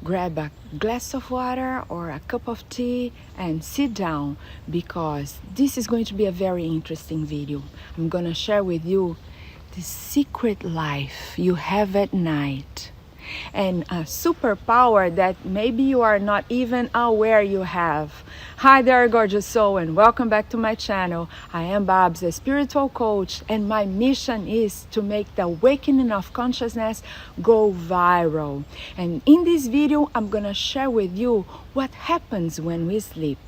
grab a glass of water or a cup of tea and sit down, because this is going to be a very interesting video. I'm gonna share with you the secret life you have at night, and a superpower that maybe you are not even aware you have. Hi there, gorgeous soul, and welcome back to my channel. I am Babs, a spiritual coach, and my mission is to make the awakening of consciousness go viral. And in this video, I'm gonna share with you what happens when we sleep.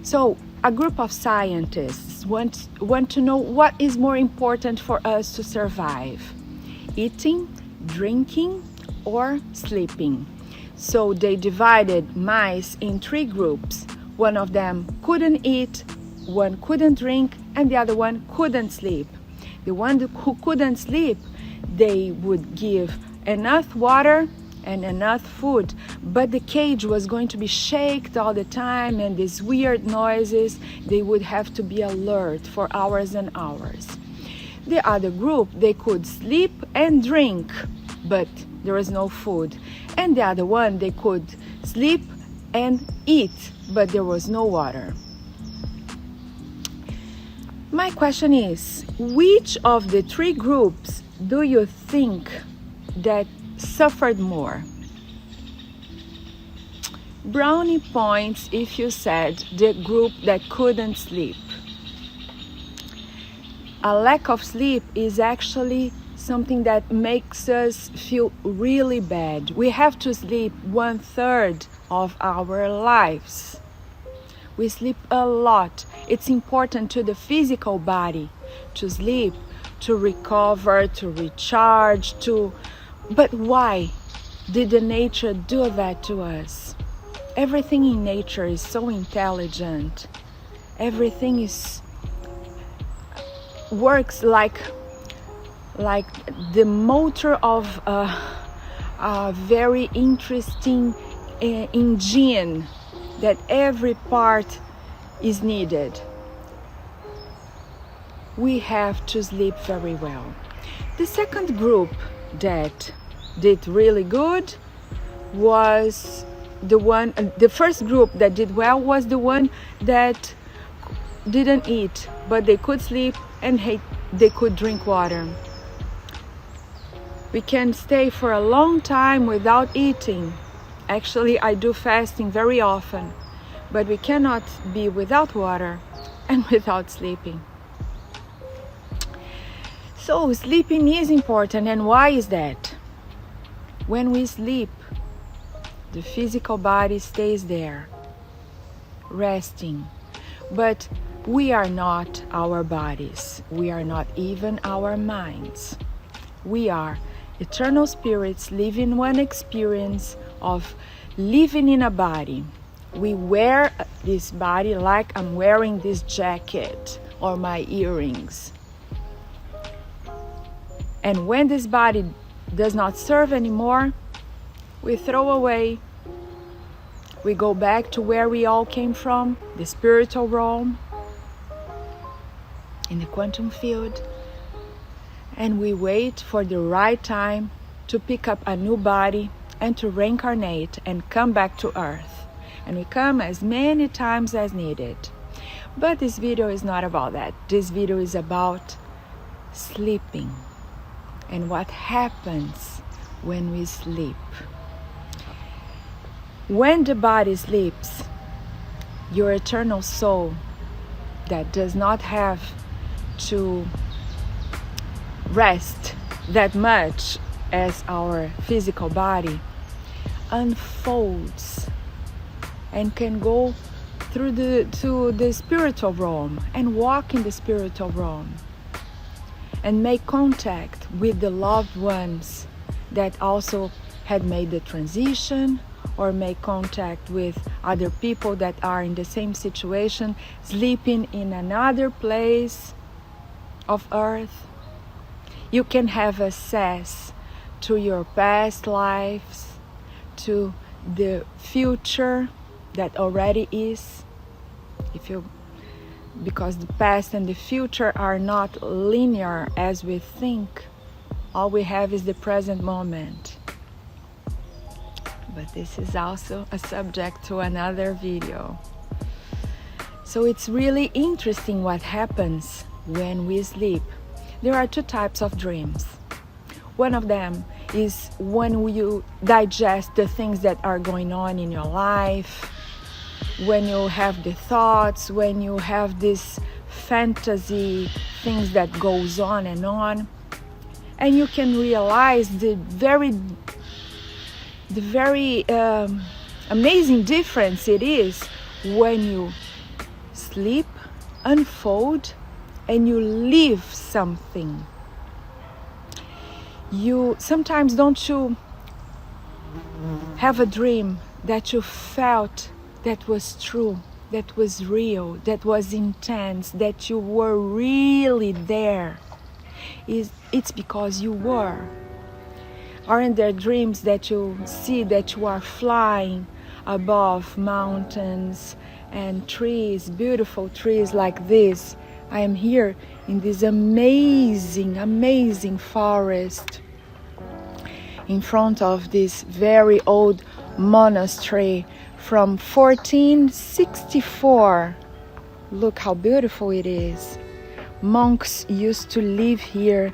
So, a group of scientists want to know what is more important for us to survive: eating, drinking, or sleeping. So they divided mice in 3 groups. One of them couldn't eat, one couldn't drink, and the other one couldn't sleep. The one who couldn't sleep, they would give enough water and enough food, but the cage was going to be shaken all the time, and these weird noises. They would have to be alert for hours and hours. The other group, they could sleep and drink, but there was no food. And the other one, they could sleep and eat, but there was no water. My question is, which of the 3 groups do you think that suffered more? Brownie points if you said the group that couldn't sleep. A lack of sleep is actually something that makes us feel really bad. We have to sleep 1/3 of our lives. We sleep a lot. It's important to the physical body to sleep, to recover, to recharge, But why did the nature do that to us? Everything in nature is so intelligent. Everything works like the motor of a very interesting engine, that every part is needed. We have to sleep very well. The second group that did really good was the first group that did well was the one that didn't eat, but they could sleep and they could drink water. We can stay for a long time without eating. Actually, I do fasting very often, but we cannot be without water and without sleeping. So sleeping is important, and why is that? When we sleep, the physical body stays there, resting. But we are not our bodies. We are not even our minds. We are eternal spirits living one experience of living in a body. We wear this body like I'm wearing this jacket or my earrings. And when this body does not serve anymore, we throw away. We go back to where we all came from, the spiritual realm. in the quantum field, and we wait for the right time to pick up a new body and to reincarnate and come back to Earth. And we come as many times as needed. But this video is not about that. This video is about sleeping and what happens when we sleep. When the body sleeps, your eternal soul that does not have to rest that much as our physical body unfolds and can go through to the spiritual realm and walk in the spiritual realm and make contact with the loved ones that also had made the transition, or make contact with other people that are in the same situation, sleeping in another place of Earth. You can have access to your past lives, to the future that already is. Because the past and the future are not linear as we think. All we have is the present moment. But this is also a subject to another video. So it's really interesting what happens when we sleep. There are two types of dreams. One of them is when you digest the things that are going on in your life, when you have the thoughts, when you have this fantasy things that goes on, and you can realize the very amazing difference it is when you sleep, unfold, and you live something. You sometimes don't you have a dream that you felt that was true, that was real, that was intense, that you were really there? It's because you were. Aren't there dreams that you see that you are flying above mountains and trees, beautiful trees like this? I am here in this amazing, amazing forest in front of this very old monastery from 1464. Look how beautiful it is. Monks used to live here,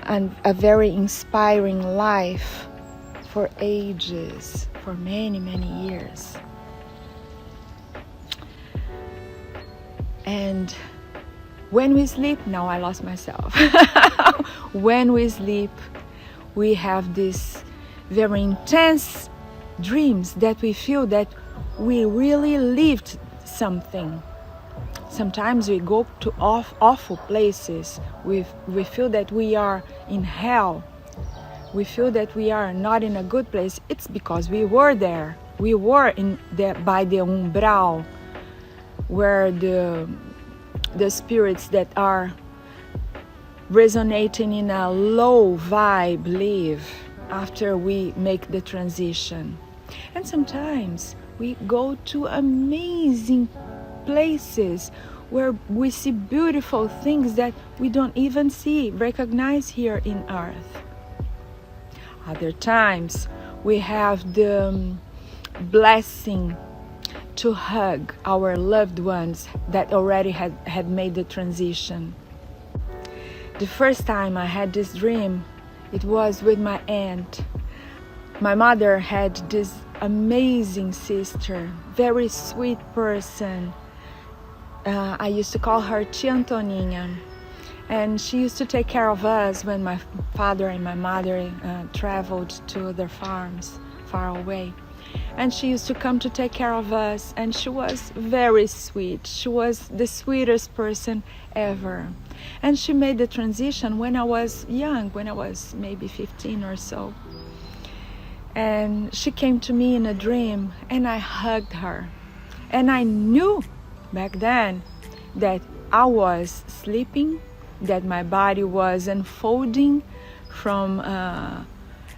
and a very inspiring life for ages, for many, many years. And when we sleep, now I lost myself. When we sleep, we have these very intense dreams that we feel that we really lived something. Sometimes we go to awful places. We feel that we are in hell. We feel that we are not in a good place. It's because we were there. We were by the umbral, where the spirits that are resonating in a low vibe live after we make the transition. And sometimes we go to amazing places where we see beautiful things that we don't even recognize here in Earth. Other times we have the blessing to hug our loved ones that already had made the transition. The first time I had this dream, it was with my aunt. My mother had this amazing sister, very sweet person. I used to call her Tia Antoninha, and she used to take care of us when my father and my mother traveled to their farms far away. And she used to come to take care of us, and she was very sweet. She was the sweetest person ever. And she made the transition when I was young, when I was maybe 15 or so. And she came to me in a dream, and I hugged her. And I knew back then that I was sleeping, that my body was unfolding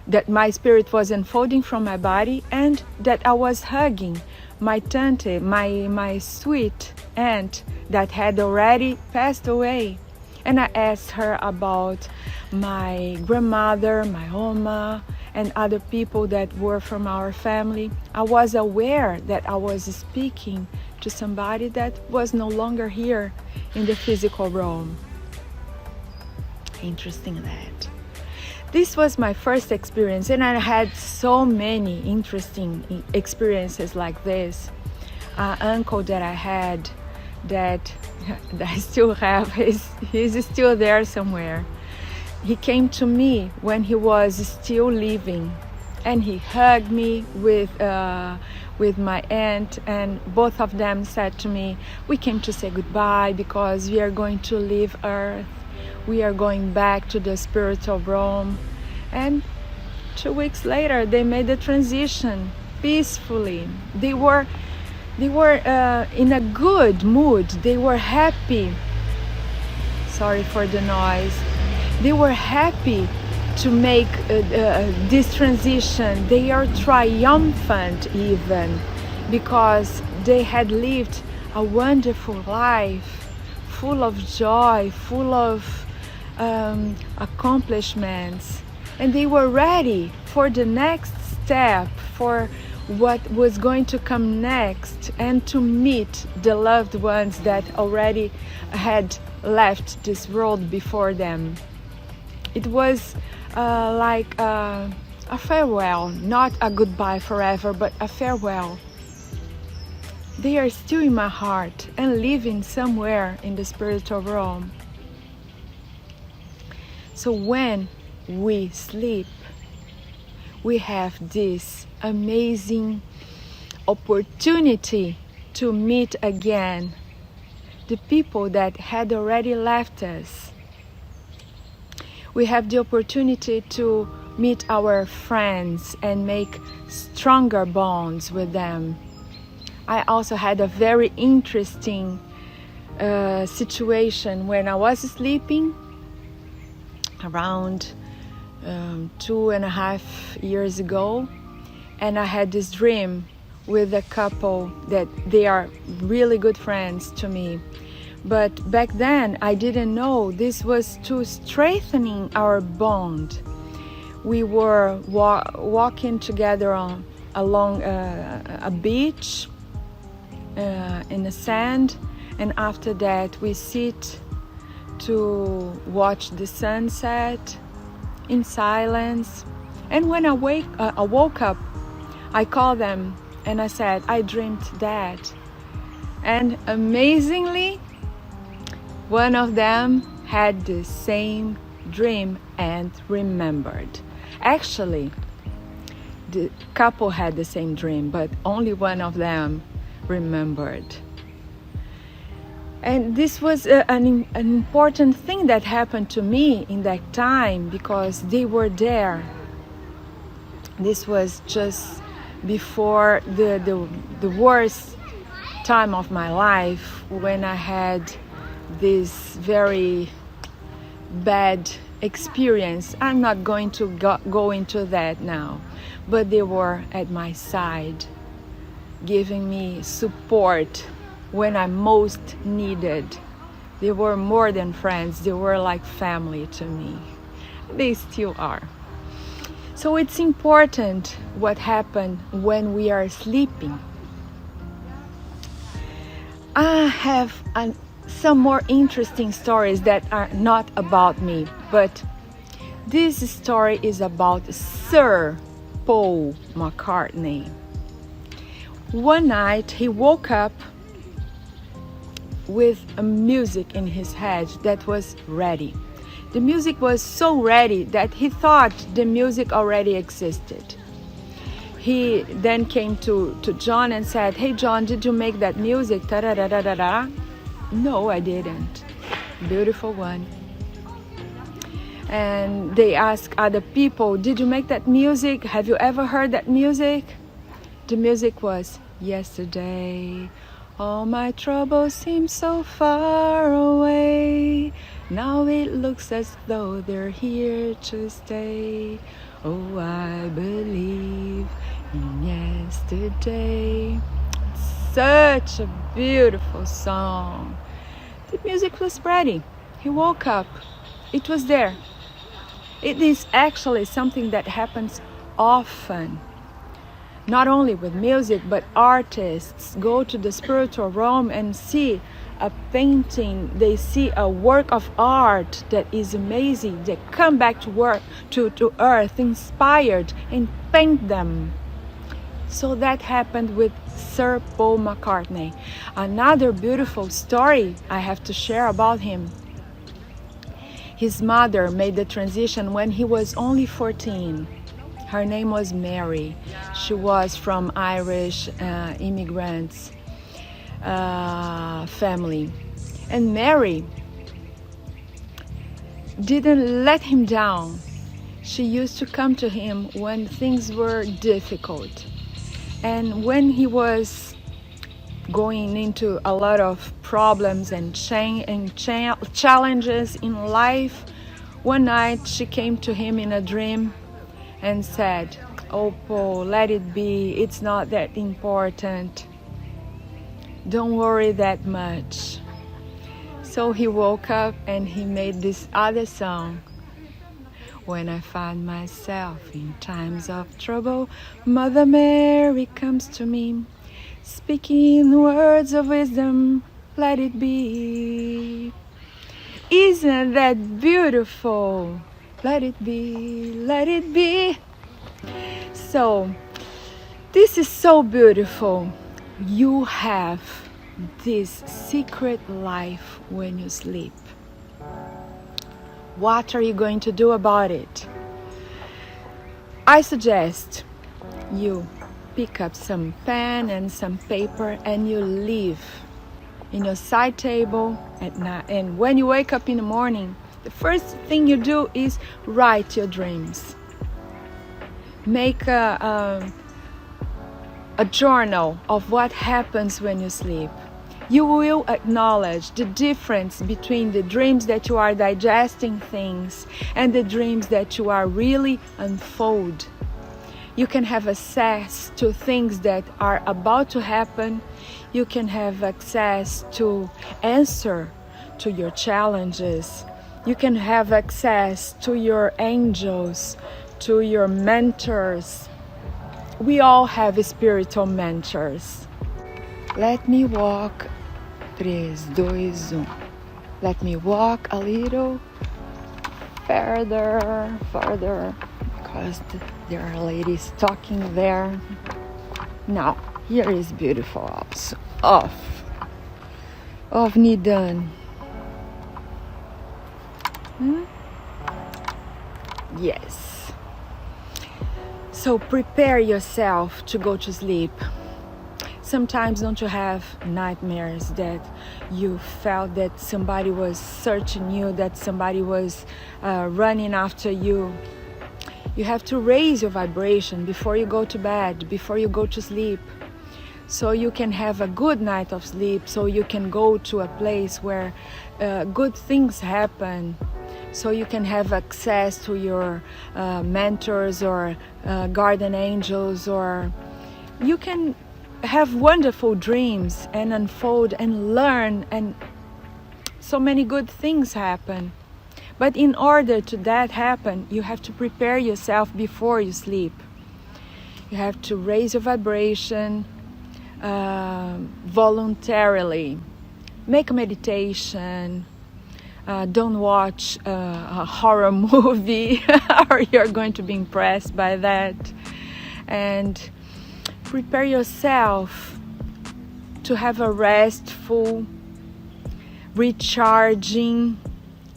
that my spirit was unfolding from my body, and that I was hugging my tante, my sweet aunt that had already passed away. And I asked her about my grandmother, my oma, and other people that were from our family. I was aware that I was speaking to somebody that was no longer here in the physical realm. Interesting that. This was my first experience, and I had so many interesting experiences like this. An uncle that I had that I still have, he's still there somewhere. He came to me when he was still living, and he hugged me with my aunt, and both of them said to me, we came to say goodbye because we are going to leave Earth. We are going back to the spiritual realm. And 2 weeks later, they made the transition peacefully. They were in a good mood. They were happy. Sorry for the noise. They were happy to make this transition. They are triumphant even because they had lived a wonderful life, full of joy, full of accomplishments. And they were ready for the next step, for what was going to come next, and to meet the loved ones that already had left this world before them. It was like a farewell, not a goodbye forever, but a farewell. They are still in my heart and living somewhere in the spiritual realm. So when we sleep, we have this amazing opportunity to meet again the people that had already left us. We have the opportunity to meet our friends and make stronger bonds with them. I also had a very interesting situation when I was sleeping around 2.5 years ago, and I had this dream with a couple that they are really good friends to me. But back then I didn't know this was to strengthening our bond. We were walking together along a beach in the sand, and after that we sit to watch the sunset in silence. And when I woke up, I called them and I said, I dreamed that. And amazingly, one of them had the same dream and remembered. Actually, the couple had the same dream, but only one of them remembered. And this was an important thing that happened to me in that time because they were there. This was just before the worst time of my life, when I had this very bad experience. I'm not going to go into that now, but they were at my side, giving me support when I most needed. They were more than friends, they were like family to me. They still are. So it's important what happened when we are sleeping. I have some more interesting stories that are not about me, but this story is about Sir Paul McCartney. One night he woke up with a music in his head that was ready. The music was so ready that he thought the music already existed. He then came to John and said, "Hey John, did you make that music? Ta-da-da-da-da-da." "No, I didn't." Beautiful one. And they asked other people, "Did you make that music? Have you ever heard that music?" The music was, "Yesterday, all my troubles seem so far away. Now it looks as though they're here to stay. Oh, I believe in yesterday." such a beautiful song. The music was ready. He woke up. It was there. It is actually something that happens often. Not only with music, but artists go to the spiritual realm and see a painting, they see a work of art that is amazing. They come back to earth inspired and paint them. So that happened with Sir Paul McCartney. Another beautiful story I have to share about him. His mother made the transition when he was only 14. Her name was Mary. She was from Irish immigrants family. And Mary didn't let him down. She used to come to him when things were difficult. And when he was going into a lot of problems and challenges in life, one night she came to him in a dream and said, "Oh, Paul, let it be. It's not that important. Don't worry that much." So he woke up and he made this other song. When I find myself in times of trouble, Mother Mary comes to me, speaking words of wisdom, let it be. Isn't that beautiful? Let it be, let it be. So, this is so beautiful. You have this secret life when you sleep. What are you going to do about it? I suggest you pick up some pen and some paper and you leave in your side table at night. And when you wake up in the morning, the first thing you do is write your dreams. Make a journal of what happens when you sleep. You will acknowledge the difference between the dreams that you are digesting things and the dreams that you are really unfold. You can have access to things that are about to happen. You can have access to answer to your challenges. You can have access to your angels, to your mentors. We all have spiritual mentors. Let me walk. 3, 2, 1. Let me walk a little further, because there are ladies talking there. Now, here is beautiful also. Of Nidan. Yes. So prepare yourself to go to sleep. Sometimes don't you have nightmares that you felt that somebody was searching you, that somebody was running after you? You have to raise your vibration before you go to bed, before you go to sleep, so you can have a good night of sleep, so you can go to a place where good things happen, so you can have access to your mentors or guardian angels, or you can have wonderful dreams and unfold and learn, and so many good things happen. But in order to that happen, you have to prepare yourself before you sleep. You have to raise your vibration voluntarily. Make a meditation. Don't watch a horror movie or you're going to be impressed by that. And prepare yourself to have a restful, recharging,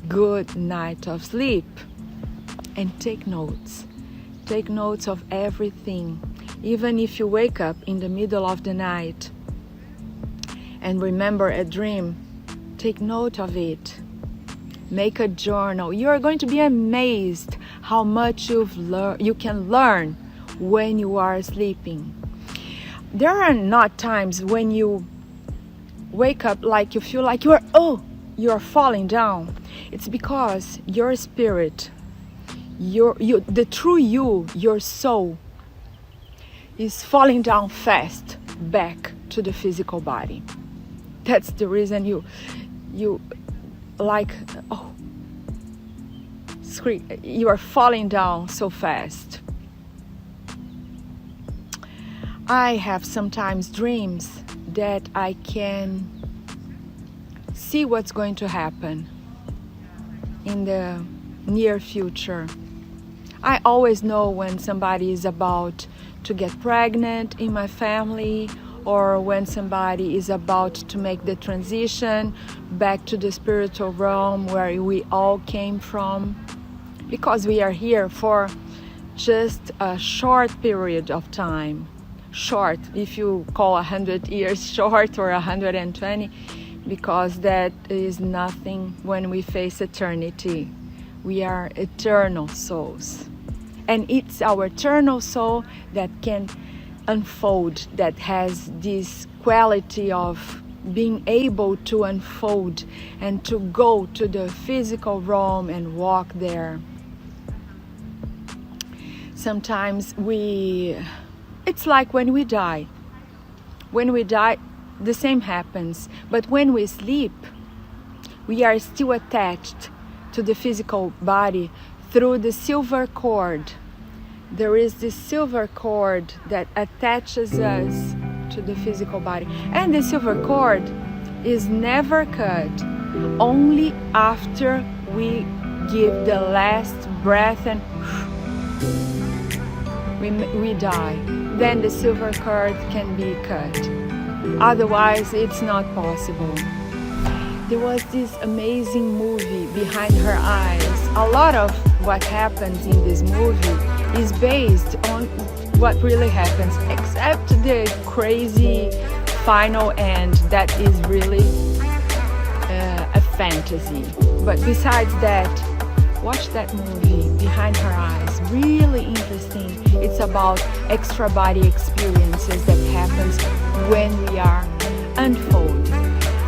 good night of sleep. And take notes. Take notes of everything. Even if you wake up in the middle of the night and remember a dream, take note of it. Make a journal. You are going to be amazed how much you can learn when you are sleeping. There are not times when you wake up like you feel like you're falling down. It's because your spirit, the true you, your soul, is falling down fast back to the physical body. That's the reason you like, oh, you are falling down so fast. I have sometimes dreams that I can see what's going to happen in the near future. I always know when somebody is about to get pregnant in my family, or when somebody is about to make the transition back to the spiritual realm where we all came from, because we are here for just a short period of time. Short, if you call 100 years short, or 120, because that is nothing when we face eternity. We are eternal souls, and it's our eternal soul that can unfold, that has this quality of being able to unfold and to go to the physical realm and walk there. Sometimes it's like when we die. When we die, the same happens. But when we sleep, we are still attached to the physical body through the silver cord. There is this silver cord that attaches us to the physical body. And the silver cord is never cut, only after we give the last breath and we die. Then the silver cord can be cut. Otherwise, it's not possible. There was this amazing movie, Behind Her Eyes. A lot of what happens in this movie is based on what really happens, except the crazy final end that is really a fantasy. But besides that, watch that movie, Behind Her Eyes. Really interesting. It's about extra body experiences that happens when we are unfolding.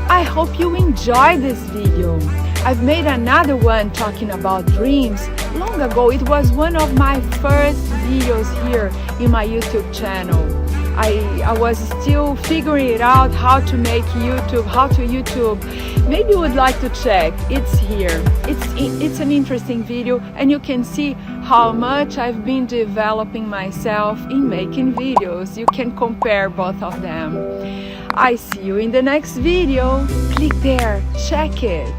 I hope you enjoy this video. I've made another one talking about dreams long ago. It was one of my first videos here in my YouTube channel. I was still figuring it out, how to make YouTube, how to YouTube. Maybe you would like to check. It's here. It's an interesting video, and you can see how much I've been developing myself in making videos. You can compare both of them. I see you in the next video. Click there, check it.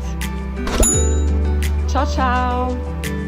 Ciao, ciao.